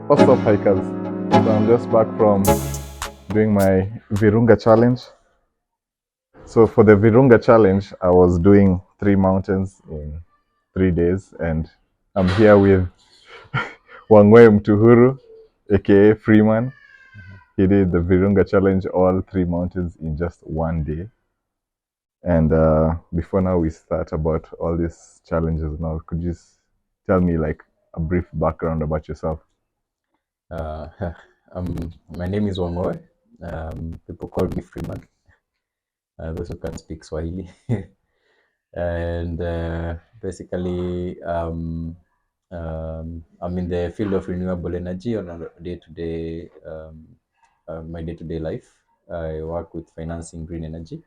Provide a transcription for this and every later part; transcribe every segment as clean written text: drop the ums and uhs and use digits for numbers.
What's up, hikers? So I'm just back from doing my Virunga challenge. So for the Virunga challenge, I was doing 3 mountains in 3 days, and I'm here with Wang'oe Mtuhuru, aka Freeman. He did the Virunga challenge, all 3 mountains in just one day. And before now we start about all these challenges now, could you tell me like a brief background about yourself? Uh, my name is Wangoe. People call me Freeman, those who can speak Swahili. And basically, I'm in the field of renewable energy on a day-to-day, my day-to-day life. I work with financing green energy.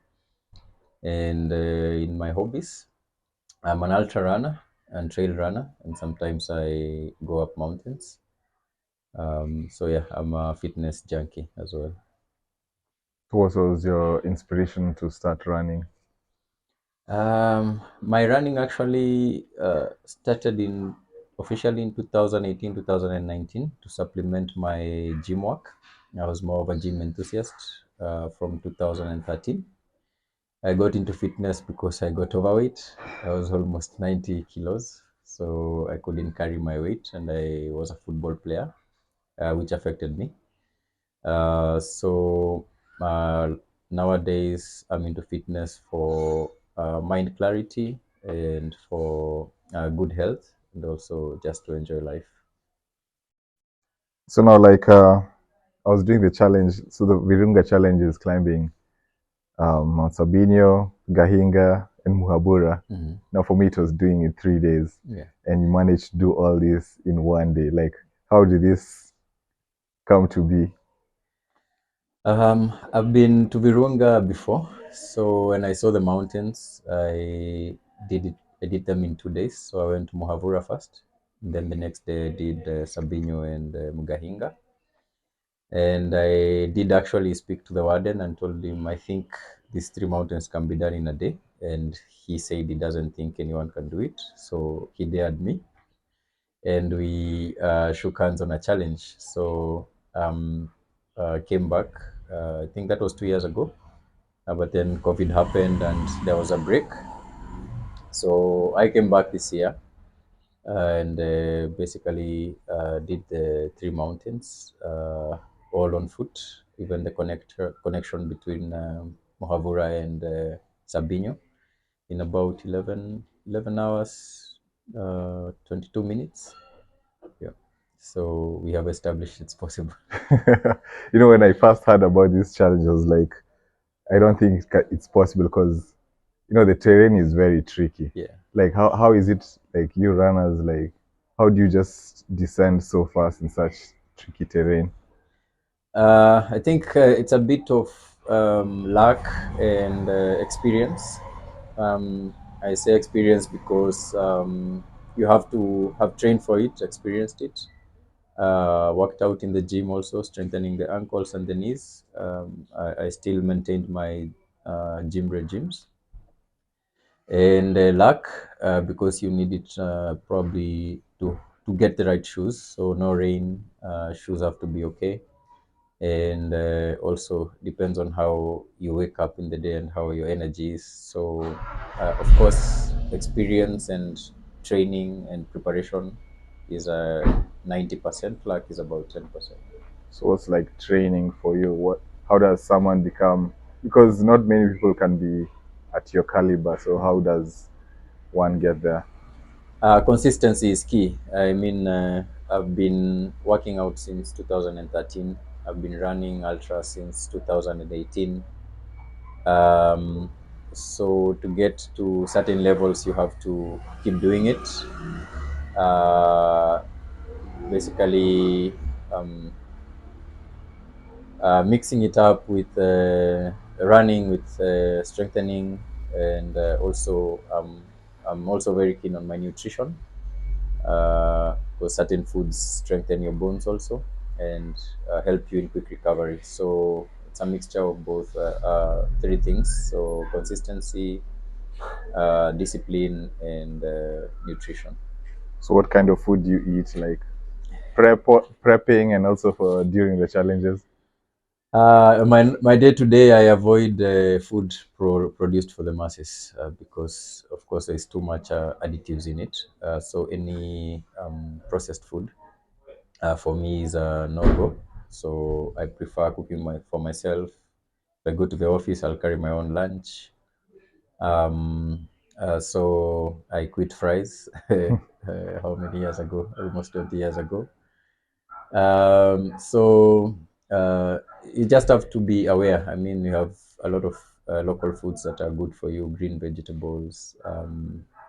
And in my hobbies, I'm an ultra runner and trail runner, and sometimes I go up mountains. So yeah, I'm a fitness junkie as well. What was your inspiration to start running? My running actually started in officially in 2018, 2019 to supplement my gym work. I was more of a gym enthusiast from 2013. I got into fitness because I got overweight. I was almost 90 kilos, so I couldn't carry my weight, and I was a football player, which affected me. So nowadays, I'm into fitness for mind clarity and for good health, and also just to enjoy life. So now, like, I was doing the challenge. So the Virunga challenge is climbing Mount Sabyinyo, Gahinga, and Muhabura. Mm-hmm. Now, for me, it was doing in 3 days, Yeah. and you managed to do all this in one day. Like, how did this come to be? I've been to Virunga before, so when I saw the mountains, did it. I did them in 2 days. So I went to Muhabura first, and then the next day I did Sabyinyo and Mugahinga. And I did actually speak to the warden and told him I think these 3 mountains can be done in a day. And he said he doesn't think anyone can do it. So he dared me, and we shook hands on a challenge. So came back. I think that was 2 years ago. But then COVID happened and there was a break. So I came back this year and basically did the 3 mountains all on foot, even the connection between Muhabura and Sabyinyo in about 11 hours, 22 minutes. Yeah. So we have established it's possible. When I first heard about this challenge, I was like, I don't think it's possible because the terrain is very tricky. Yeah. Like, how is it like you runners, like, how do you just descend so fast in such tricky terrain? I think it's a bit of luck and experience. I say experience because you have to have trained for it, experienced it, worked out in the gym also, strengthening the ankles and the knees. I still maintained my gym regimes. And luck, because you need it probably to get the right shoes. So no rain, shoes have to be okay, and also depends on how you wake up in the day and how your energy is. So of course experience and training and preparation is 90%, luck is about 10%. So what's like training for you? How does someone become, because not many people can be at your caliber, so how does one get there? Consistency is key. I mean, I've been working out since 2013. I've been running ultra since 2018. Um, so to get to certain levels, you have to keep doing it. Uh, Basically, um, mixing it up with running, with strengthening, and also I'm also very keen on my nutrition. Because certain foods strengthen your bones also and help you in quick recovery. So it's a mixture of both three things. So consistency, discipline, and nutrition. So what kind of food do you eat? Like, prepping and also for during the challenges? My day to day, I avoid food produced for the masses because, of course, there's too much additives in it. So any processed food for me is a no-go. So I prefer cooking for myself. If I go to the office, I'll carry my own lunch. So I quit fries. How many years ago? Almost 20 years ago. So you just have to be aware. I mean, you have a lot of local foods that are good for you, green vegetables.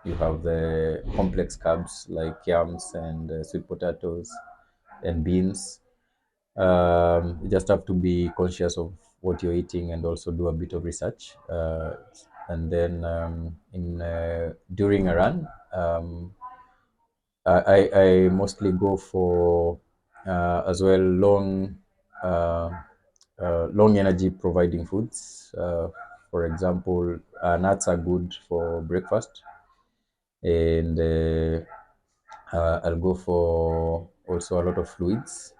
You have the complex carbs like yams and sweet potatoes and beans. You just have to be conscious of what you're eating and also do a bit of research. And then in during a run, I mostly go for as well uh, long energy providing foods. For example, nuts are good for breakfast, and I'll go for also a lot of fluids.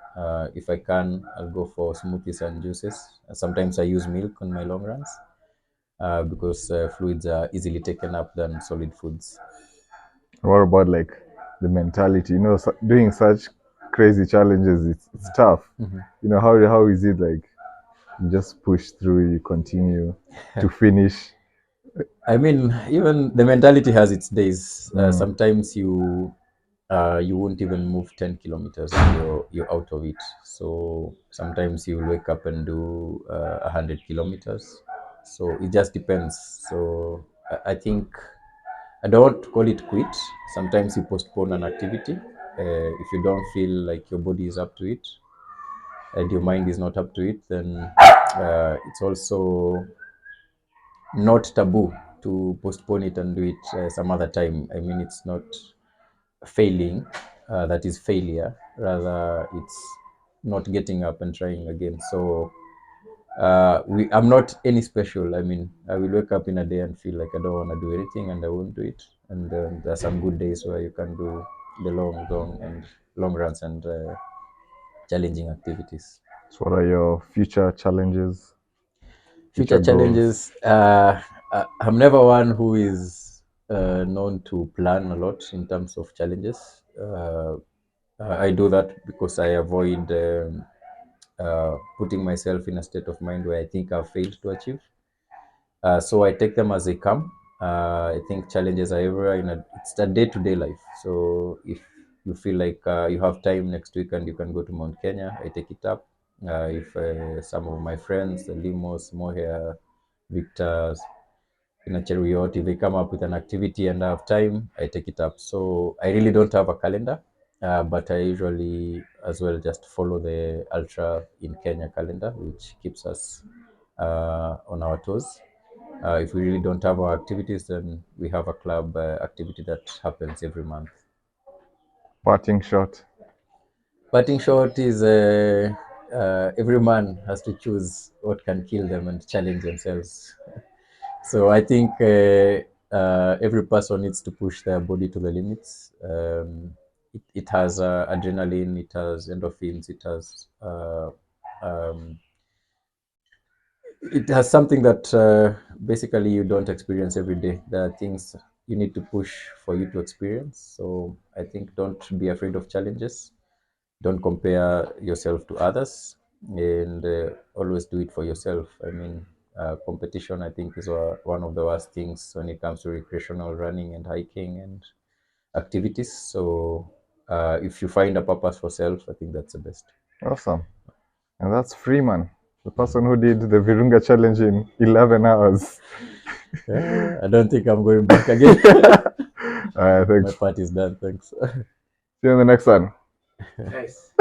If I can, I'll go for smoothies and juices. Sometimes I use milk on my long runs because fluids are easily taken up than solid foods. What about like the mentality? You know, doing such crazy challenges, it's tough. You know, how is it like? You just push through, you continue to finish. I mean, even the mentality has its days. Sometimes you won't even move 10 kilometers and you're out of it. So sometimes you'll wake up and do 100 kilometers. So it just depends. So I think I don't call it quit. Sometimes you postpone an activity if you don't feel like your body is up to it and your mind is not up to it. Then it's also not taboo to postpone it and do it some other time. I mean, it's not failing that is failure. Rather, it's not getting up and trying again. So I'm not any special. I mean, I will wake up in a day and feel like I don't want to do anything, and I won't do it. And there are some good days where you can do the long runs and challenging activities. So, what are your future challenges? Future Goals? challenges. I'm never one who is known to plan a lot in terms of challenges. I do that because I avoid putting myself in a state of mind where I think I've failed to achieve. So I take them as they come. I think challenges are everywhere. It's a day-to-day life. So if you feel like you have time next week and you can go to Mount Kenya, I take it up. If some of my friends, the Limos, Moher, Victor's, in a Cheruiyot, if they come up with an activity and I have time, I take it up. So I really don't have a calendar, but I usually as well just follow the Ultra in Kenya calendar, which keeps us on our toes. If we really don't have our activities, then we have a club activity that happens every month. Parting shot. Parting shot is every man has to choose what can kill them and challenge themselves. So I think every person needs to push their body to the limits. It has adrenaline, it has endorphins, um, it has something that basically you don't experience every day. There are things you need to push for you to experience. So I think don't be afraid of challenges. Don't compare yourself to others, and always do it for yourself. I mean, competition, I think, is one of the worst things when it comes to recreational running and hiking and activities. So if you find a purpose for self, I think that's the best. Awesome. And that's Freeman, the person who did the Virunga challenge in 11 hours. I don't think I'm going back again. Thanks. My part is done. Thanks. See you in the next one. Nice.